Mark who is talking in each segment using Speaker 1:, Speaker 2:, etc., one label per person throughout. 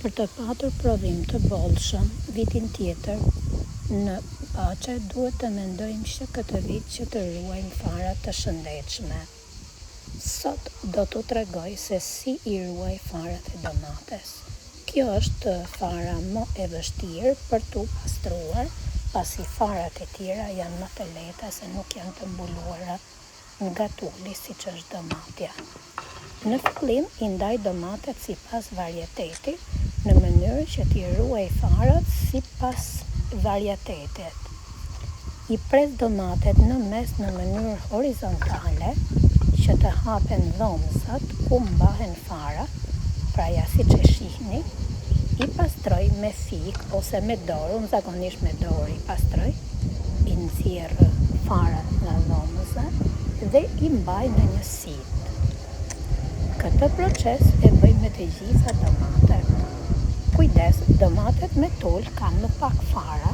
Speaker 1: Për të patur prodhim të bollshëm vitin tjetër në paqe, duhet të mendojmë që këtë vit që të ruajmë fara të shëndetshme. Sot do t'u tregoj se si i ruaj farat e domates. Kjo është fara më e vështirë për t'u pastruar, pasi farat e tjera janë më të lehta se nuk janë të mbuluara nga tulli siç është domatja. Në fillim i ndaj domatet sipas varietetit, në mënyrë që t'i ruaj farat sipas varietetit. I pres domatet në mes në mënyrë horizontale, që të hapen dhomzat ku mbahen farat, pra ja siç e shihni. I pastroj me fik ose me dorë, unë zakonisht me dorë i pastroj, i nxjerr farat nga dhomzat dhe i mbaj në një sit. Këtë proces e bëj me të gjitha domatet. Kujdes, domatet me tul kanë më pak fara,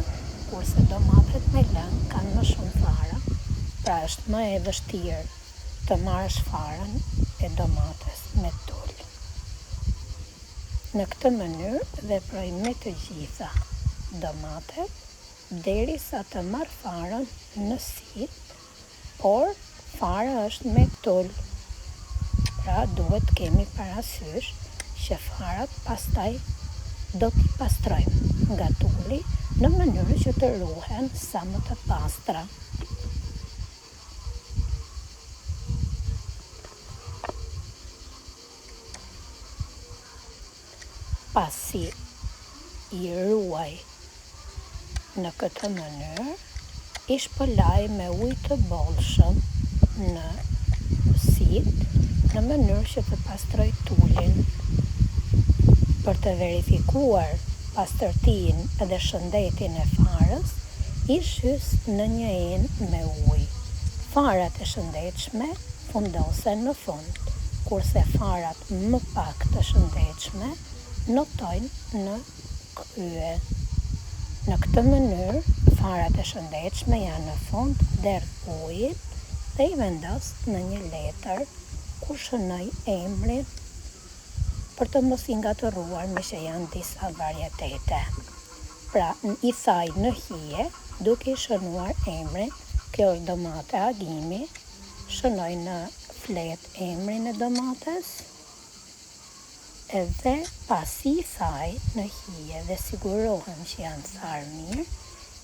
Speaker 1: kurse domatet me lëng kanë më shumë fara, pra është më e vështirë të marrësh farën e domates me tul. Në këtë mënyrë veproj me të gjitha domatet derisa të marr farën në sit, por fara është me tul. Pra duhet kemi parasysh që farat pastaj do t'i pastrojmë nga tulli në mënyrë që të ruhen sa më të pastra. Pasi i ruaj në këtë mënyrë, i shpëlaj me ujë të bollshëm në sit, në mënyrë që të pastroj tullin. Për të verifikuar pastërtinë dhe shëndetin e farës, i shys në një enë me ujë. Farat e shëndetshme fundosen në fund, kurse farat më pak të shëndetshme notojnë në krye. Në këtë mënyrë, farat e shëndetshme janë në fund der ujit dhe i vendos në një letër ku shënoj emrin për të mos i ngatëruar me që janë disa varietete. Pra, i thaj në hije, duke i shënuar emrin, kjo është domate agimi, shënoj në flet emrin e domates, edhe pasi i thaj në hije dhe sigurohem që janë tharë mirë,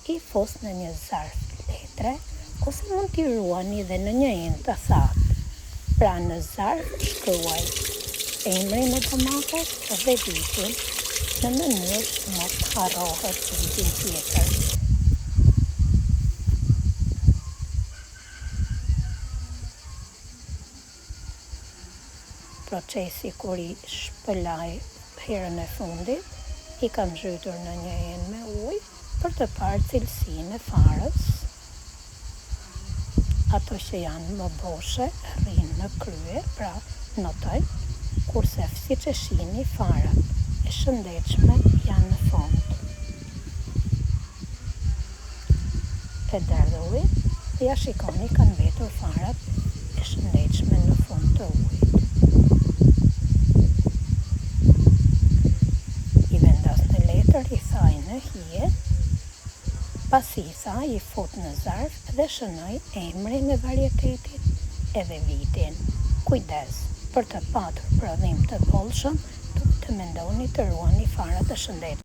Speaker 1: i fus në një zarf letre, ose mund t'i ruani dhe në një enë të thatë. Pra në zarf shkruaj emrin e domates dhe vitin në mënyrë që mos harrohet vitin tjetër. Procesi kur i shpëlaj herën e fundit, i kam zhytur në një enë me ujë për të parë cilësinë e farës. Ato që janë më boshe rrinë në krye, pra notoj, kurse siç e shihni farat e shëndetshme janë në fund. E derdhë ujit dhe ja shikoni kanë mbetur farat e shëndetshme në fund të ujit. I thaj në hije, pasi i thaj i fut në zarf dhe shënoj emrin e varietetit edhe vitin. Kujdes, për të patur prodhim të bollshëm, duhet të mendoni të ruani farat të shëndetshme.